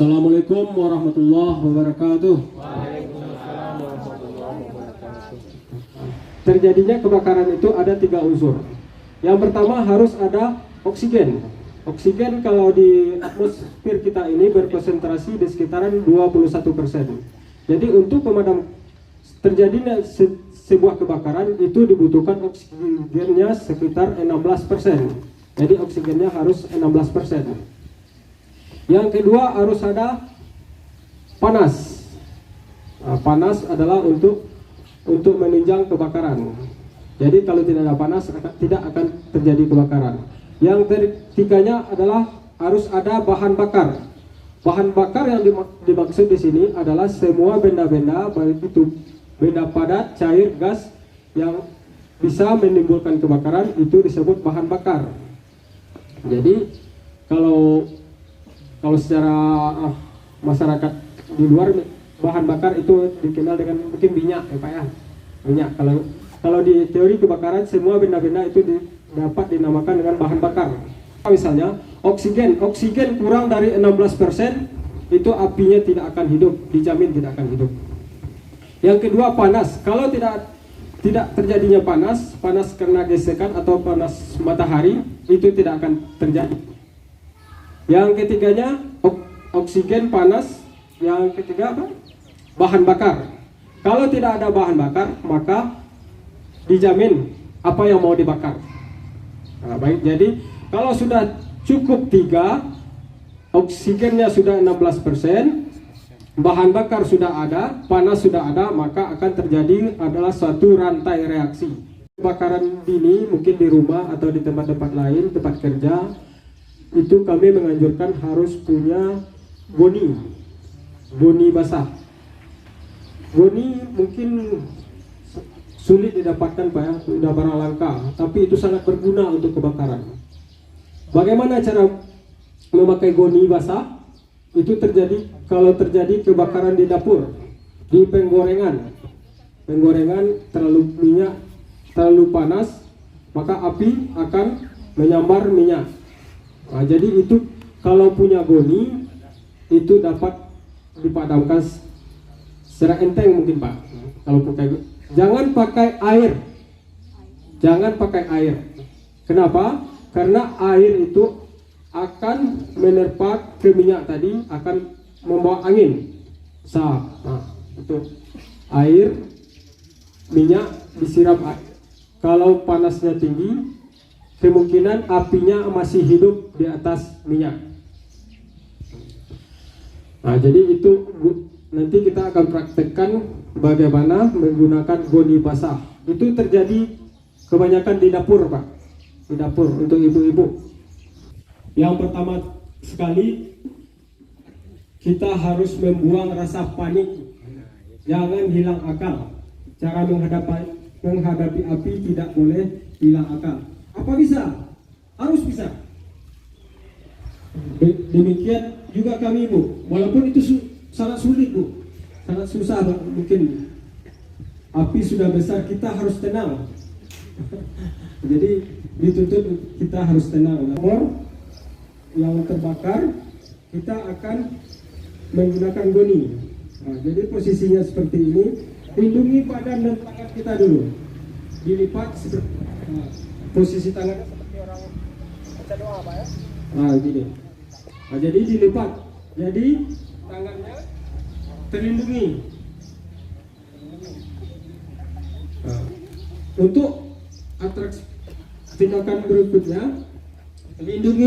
Assalamualaikum warahmatullahi wabarakatuh. Waalaikumsalam warahmatullahi wabarakatuh. Terjadinya kebakaran itu ada 3 unsur. Yang pertama harus ada oksigen. Oksigen kalau di atmosfer kita ini berkonsentrasi di sekitaran 21%. Jadi untuk pemadam terjadinya sebuah kebakaran itu dibutuhkan oksigennya sekitar 16%. Jadi oksigennya harus 16%. Yang kedua harus ada panas. Nah, panas adalah untuk menunjang kebakaran. Jadi kalau tidak ada panas tidak akan terjadi kebakaran. Yang ketiganya adalah harus ada bahan bakar. Bahan bakar yang dimaksud di sini adalah semua benda-benda, baik itu benda padat, cair, gas yang bisa menimbulkan kebakaran itu disebut bahan bakar. Jadi kalau secara masyarakat di luar, bahan bakar itu dikenal dengan mungkin minyak ya Pak ya. Minyak. Kalau di teori kebakaran semua benda-benda itu dapat dinamakan dengan bahan bakar. Misalnya oksigen kurang dari 16% itu apinya tidak akan hidup, dijamin tidak akan hidup. Yang kedua panas. Kalau tidak terjadinya panas karena gesekan atau panas matahari itu tidak akan terjadi. Yang ketiganya oksigen, panas. Yang ketiga apa? Bahan bakar. Kalau tidak ada bahan bakar maka dijamin apa yang mau dibakar. Nah, baik, jadi kalau sudah cukup 3, oksigennya sudah 16%, bahan bakar sudah ada, panas sudah ada, maka akan terjadi adalah suatu rantai reaksi. Kebakaran dini mungkin di rumah atau di tempat-tempat lain, tempat kerja, itu kami menganjurkan harus punya goni basah. Goni mungkin sulit didapatkan Pak ya, sudah barang langka, tapi itu sangat berguna untuk kebakaran. Bagaimana cara memakai goni basah? Itu terjadi kalau terjadi kebakaran di dapur, di penggorengan terlalu minyak, terlalu panas, maka api akan menyambar minyak. Nah, jadi itu kalau punya goni itu dapat dipadamkan secara enteng mungkin Pak. Kalau pakai, jangan pakai air. Kenapa? Karena air itu akan menerpa ke minyak tadi, akan membawa angin. Nah, itu air, minyak disiram air. Kalau panasnya tinggi, kemungkinan apinya masih hidup di atas minyak. Nah, jadi itu nanti kita akan praktekkan bagaimana menggunakan goni basah. Itu terjadi kebanyakan di dapur Pak, di dapur untuk ibu-ibu. Yang pertama sekali kita harus membuang rasa panik, jangan hilang akal. Cara menghadapi api tidak boleh hilang akal. Apa bisa? Harus bisa. Demikian juga kami Bu, walaupun itu sangat sulit Bu, sangat susah mungkin. Api sudah besar, kita harus tenang. Jadi dituntut kita harus tenang. Nomor yang terbakar kita akan menggunakan goni. Nah, jadi posisinya seperti ini. Lindungi badan dan tangan kita dulu. Dilipat seperti posisi tangannya seperti orang baca doa Pak ya. Nah, gini. Nah, jadi dilipat. Jadi tangannya terlindungi. Nah, untuk atraksi tindakan berikutnya, lindungi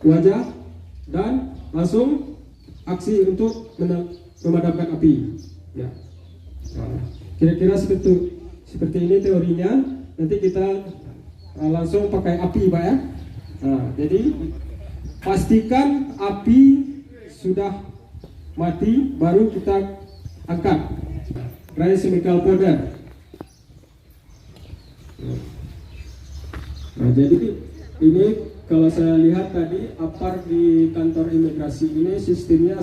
wajah dan langsung aksi untuk memadamkan api. Ya. Nah, kira-kira seperti ini teorinya. Nanti kita langsung pakai api Pak ya. Nah, jadi pastikan api sudah mati baru kita angkat. Rice chemical powder. Nah, jadi ini kalau saya lihat tadi apar di kantor imigrasi ini sistemnya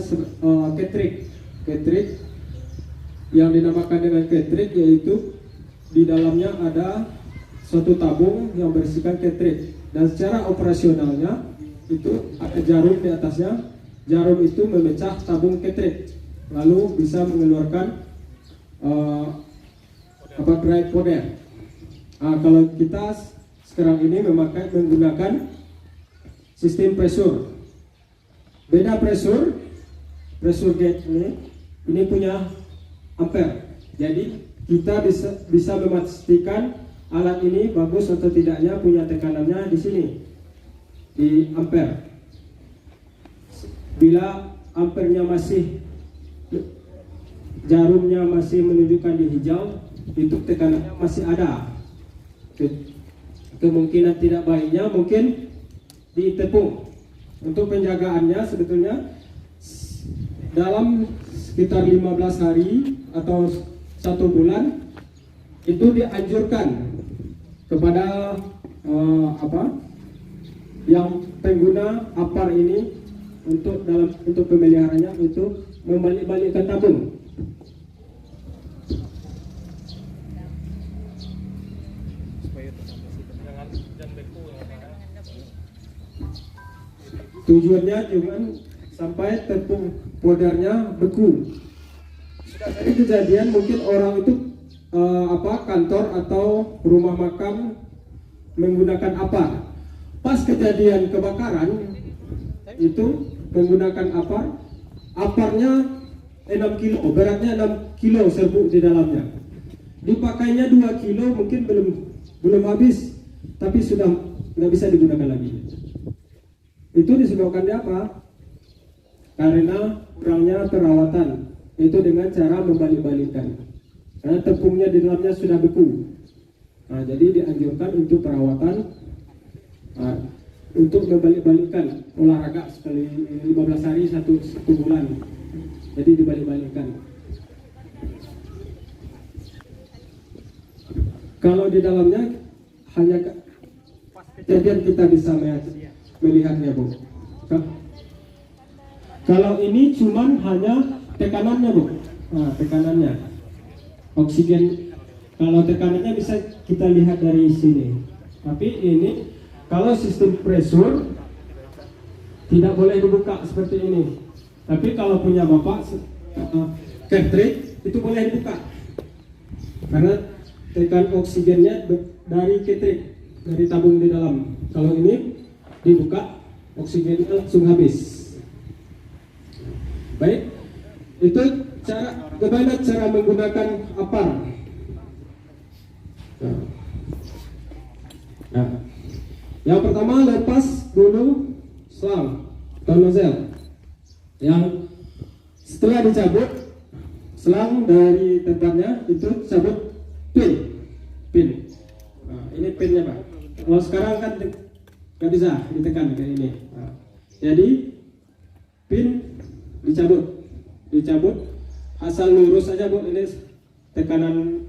ketrik yang dinamakan dengan ketrik, yaitu di dalamnya ada suatu tabung yang berisikan ketrik, dan secara operasionalnya itu ada jarum di atasnya jarum itu memecah tabung ketrik, lalu bisa mengeluarkan dry powder. Kalau kita sekarang ini menggunakan sistem pressure. Beda pressure gauge ini punya ampere. Jadi kita bisa memastikan alat ini bagus atau tidaknya, punya tekanannya di sini di ampere. Bila ampernya jarumnya masih menunjukkan di hijau, itu tekanannya masih ada. Kemungkinan tidak baiknya mungkin di tepung. Untuk penjagaannya sebetulnya dalam sekitar 15 hari atau 1 bulan itu dianjurkan kepada yang pengguna apar ini untuk pemeliharannya itu membalik-balikkan tabung. Tujuannya cuma sampai tepung powdernya beku. Sudah dari kejadian mungkin orang itu kantor atau rumah makan menggunakan apar. Pas kejadian kebakaran itu menggunakan aparnya 6 kilo, beratnya 6 kilo serbuk di dalamnya. Dipakainya 2 kilo mungkin belum habis, tapi sudah nggak bisa digunakan lagi. Itu disebabkan apa? Karena kurangnya perawatan. Itu dengan cara membalik-balikkan. Karena tepungnya di dalamnya sudah beku. Jadi dianjurkan untuk perawatan, untuk membalik-balikkan olahraga sekali 15 hari 1 bulan. Jadi dibalik-balikkan. Kalau di dalamnya hanya kejadian kita bisa melihatnya, Bu. Kalau ini cuman hanya tekanannya, Bu. Tekanannya. Oksigen. Kalau tekanannya bisa kita lihat dari sini. Tapi ini kalau sistem pressure tidak boleh dibuka seperti ini. Tapi kalau punya Bapak cartridge itu boleh dibuka. Karena tekan oksigennya dari cartridge, dari tabung di dalam. Kalau ini dibuka, oksigennya langsung habis. Baik, itu bagaimana cara menggunakan apar. Nah, yang pertama lepas dulu selang atau nozzle. Yang setelah dicabut selang dari tempatnya, itu cabut pin. Nah, ini pinnya, Pak. Kalau sekarang kan nggak bisa ditekan kayak ini. Jadi pin dicabut asal lurus saja, Bu. Ini tekanan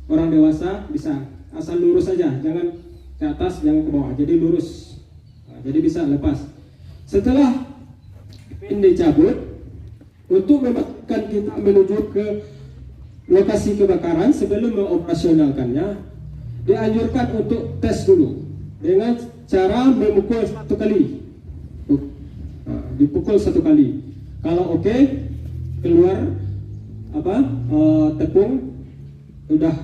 orang dewasa bisa asal lurus saja, jangan ke atas, jangan ke bawah, jadi lurus. Jadi bisa lepas. Setelah pin dicabut, untuk memastikan kita menuju ke lokasi kebakaran sebelum mengoperasionalkannya, dianjurkan untuk tes dulu dengan cara memukul 1 kali. Dipukul 1 kali. Kalau oke, keluar tepung udah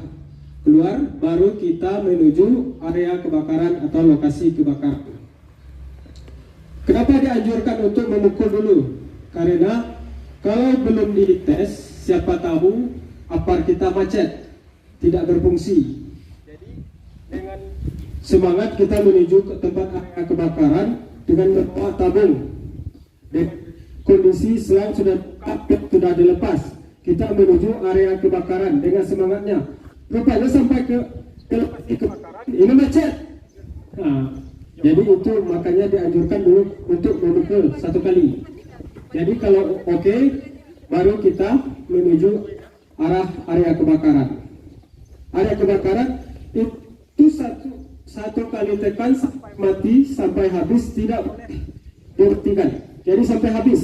keluar, baru kita menuju area kebakaran atau lokasi kebakaran. Kenapa dianjurkan untuk memukul dulu? Karena kalau belum dites, siapa tahu apar kita macet, tidak berfungsi. Jadi dengan semangat kita menuju ke tempat area kebakaran dengan membawa tabung. Kondisi selang sudah dilepas, kita menuju area kebakaran dengan semangatnya. Rupanya sampai ke lokasi kebakaran ini macet. Jadi itu makanya dianjurkan dulu untuk memukul 1 kali. Jadi kalau oke, baru kita menuju arah area kebakaran. Area kebakaran itu satu kali tekan sampai mati, sampai habis, tidak boleh dihentikan. Jadi sampai habis.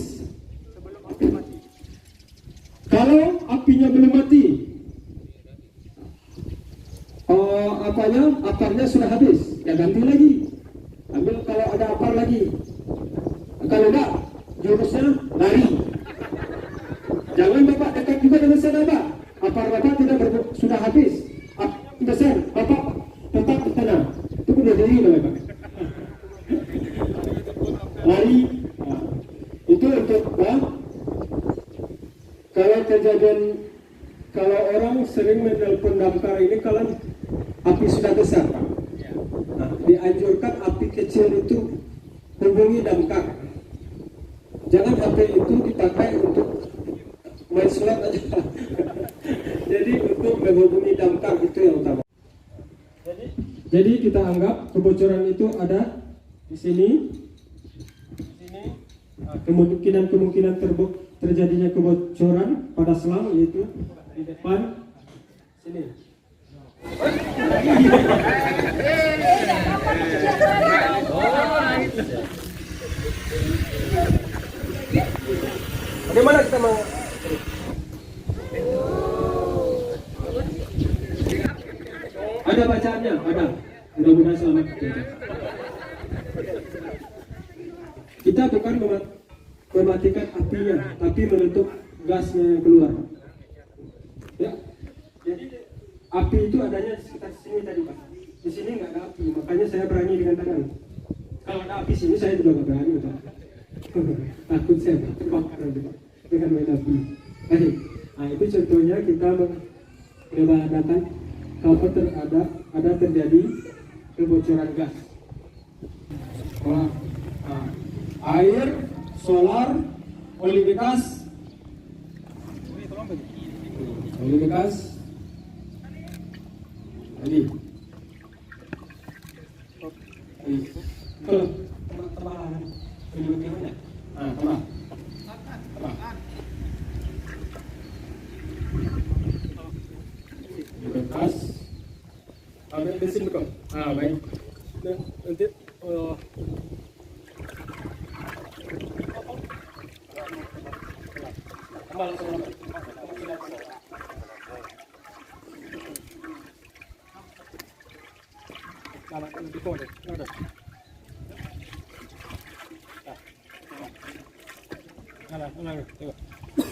Kalau apinya belum mati, aparnya sudah habis, ya ganti lagi. Ambil kalau ada apar lagi. Kalau enggak, jurusnya lari. Nah, itu untuk kalau kejadian, kalau orang sering menelpon damkar ini kalau api sudah besar, Pak. Nah, dianjurkan api kecil itu hubungi damkar. Jangan HP itu dipakai untuk main slot aja. Jadi untuk menghubungi damkar itu yang utama. Jadi kita anggap kebocoran itu ada di sini. Kemungkinan terjadinya kebocoran pada selang yaitu di depan sini. Bagaimana kita mau? Ada bacaannya, ada. Mudah-mudahan selamat. Kita bukan mematikan apinya, tapi menutup gasnya yang keluar. Ya, jadi api itu adanya di sekitar sini tadi, Pak. Di sini nggak ada api, makanya saya berani dengan tangan. Kalau ada api sini saya juga nggak berani, Pak. Takut saya terbakar dengan main api. Baik, nah itu contohnya kita mengadakan kalau ada terjadi kebocoran gas. Air, solar, oli bekas, tadi. Bekas, ambil bensin kok. Baik. Nanti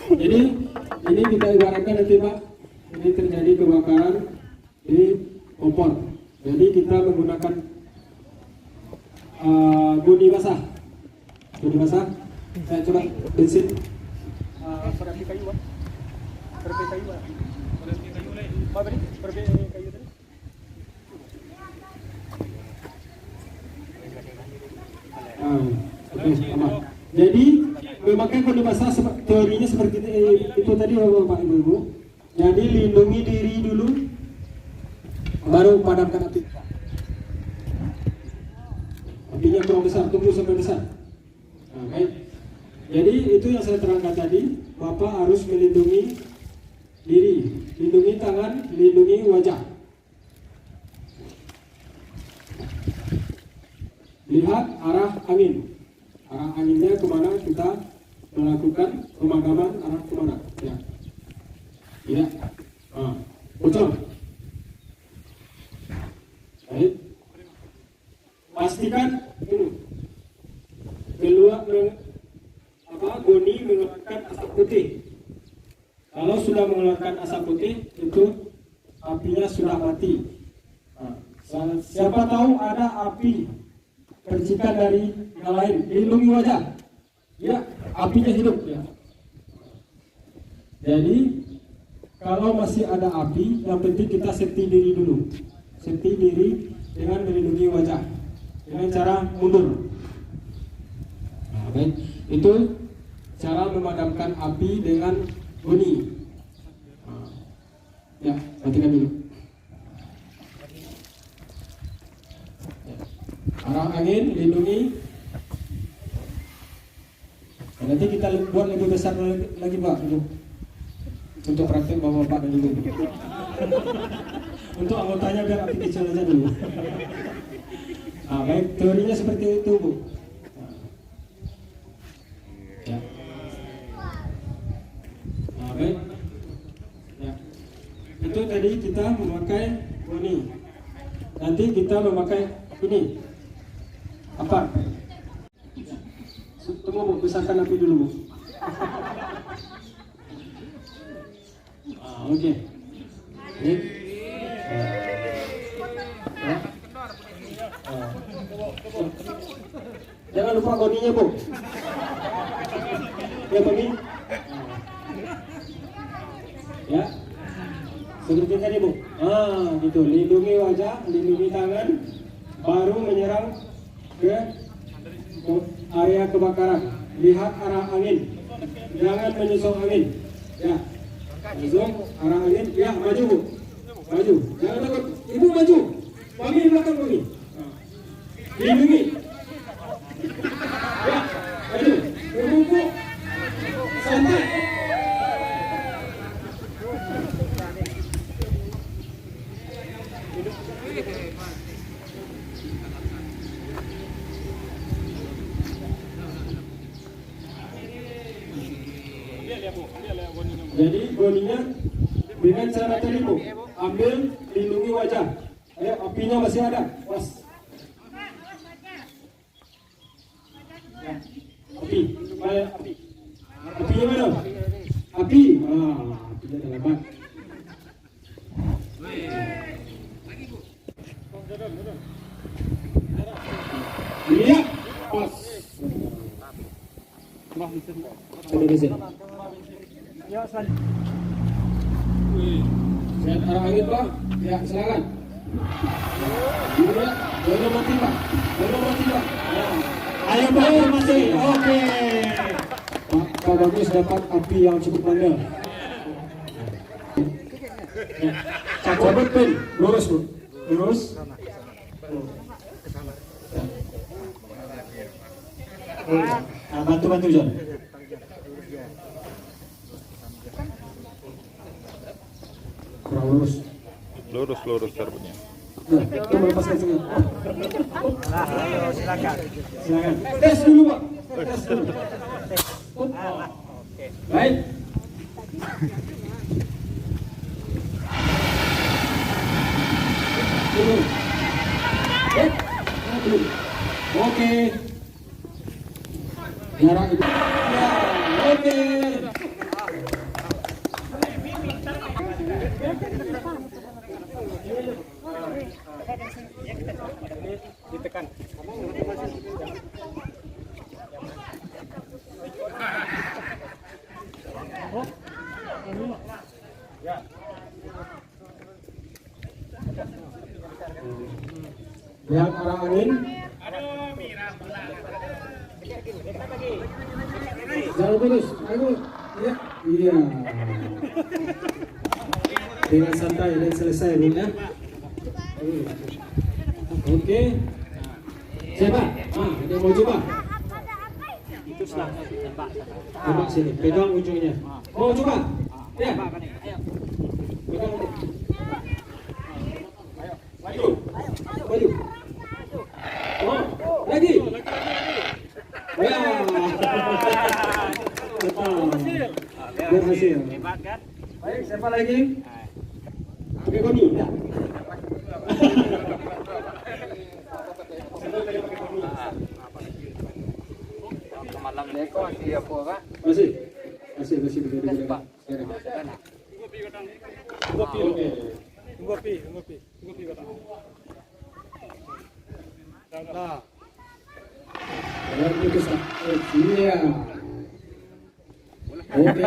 jadi ini kita ibaratkan nanti, Pak, ini terjadi kebakaran di kompor. Jadi kita menggunakan bodi basah. Saya coba bensin. Perapi kayu, Pak. Perapi kayu, Pak. Apa tadi? Perapi kayu tadi. Oke, aman. Jadi memakai bodi basah teorinya seperti itu tadi, Bapak Ibu. Jadi lindungi diri dulu, baru padamkan api. Apinya kurang besar, tunggu sampai besar. Baik. Jadi itu yang saya terangkan tadi, Bapak harus melindungi diri, lindungi tangan, lindungi wajah. Lihat arah angin. Arah anginnya kemana, kita melakukan pemadaman arah kemana. Ya. Ya. Bocor. Baik. Pastikan dulu. Goni mengeluarkan asap putih. Kalau sudah mengeluarkan asap putih, itu apinya sudah mati. Siapa tahu ada api percikan dari yang lain, lindungi wajah. Ya, apinya hidup. Ya. Jadi kalau masih ada api, yang penting kita safety diri dulu. Safety diri dengan melindungi wajah dengan cara mundur. Baik, itu cara memadamkan api dengan bunyi. Ya, matikan dulu. Ya. Arah angin, lindungi. Nanti kita buat lebih besar lagi, Pak, untuk praktek bapak-bapak dan ibu. Untuk anggotanya biar api kecil aja dulu. Baik, teorinya seperti itu, Bu. Ya. Baik. Ya. Itu tadi kita memakai ini. Nanti kita memakai ini. Apa? Tunggu, Bu, besarkan api dulu, Bu. Oke. Ini. Ya. Jangan lupa goninya, Bu. Ya, Bami. Ya. Seperti tadi, Bu. Gitu. Lindungi wajah, lindungi tangan, baru menyerang ke area kebakaran. Lihat arah angin. Jangan menyusung angin. Ya. Menyusung arah angin. Ya, maju, Bu. Maju. Jangan takut. Ibu maju. Bami di belakang, Bami. Lindungi. Ya, maju. Berbungkuk. Santai. Jadi goninya dengan cara tadi, Bu. Ambil, lindungi wajah. Apinya masih ada. Was. Ya. Api. Mana api? Apinya mana? Api. Apinya dah lebat. Lihat. Pas. Ada mesin. Ya, Lihat arah angin, Pak. Ya, silakan. Lihat. Jangan mati, Pak. Jangan mati, Pak. Ya. Ayo, Pak. Masih. Oke. Pak Bagus dapat api yang cukup panjang. Cabut pin, lurus, Bu. Lurus. Bantu John. Kurang lurus. Lurus caranya. Nah, kita melepaskan sini. halo, silakan. Silakan. Tes dulu, Pak. Tes dulu. Baik. Turun. Turun. Oke. Jarak itu. Ya, oke. Ditekan. Lihat arah angin. Jalan terus. Ayo. Ya. Iya. Dengan santai dan selesai, Bu, ya. Oke. Siapa? Ada yang mau coba? Itu selang. Coba sini, pegang ujungnya. Mau coba? Ya. Pegang. Maju. Maju. Oh, lagi. Ya. Berhasil. Hebat kan? Baik, siapa lagi? Pakai koni. Ya. Malam deko masih apa, Pak? Masih bisa. Ngopi kata. Nah. Luar biasa. Iya. Oke.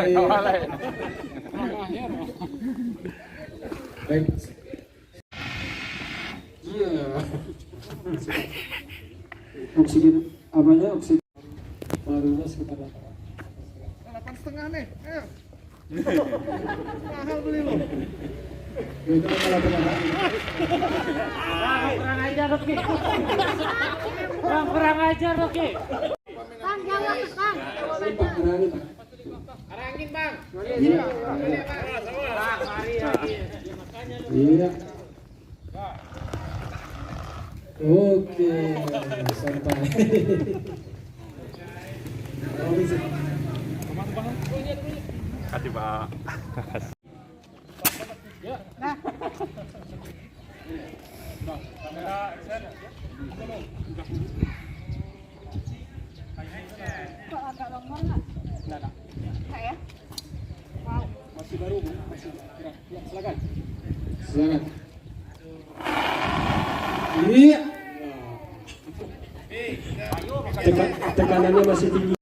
Baik. Iya. Oksigen apanya? Oksigen barunya sekitar 8,5 nih. Ayo. Mahal beli lo. itu malah benar. Kurang ajar Rocky. Kurang ajar Rocky. Bang, jangan tekan. Ini Pak, arahnya Pak. Arangin, Bang. Iya. Iya. Oke, santai. Oh, bisa. Kasih Pak. Kok agak longgar nggak? Nggak ya? Wow. Masih baru, Bu. Masih gerak. Ya, silakan. Silakan. Iya. tekanannya masih tinggi.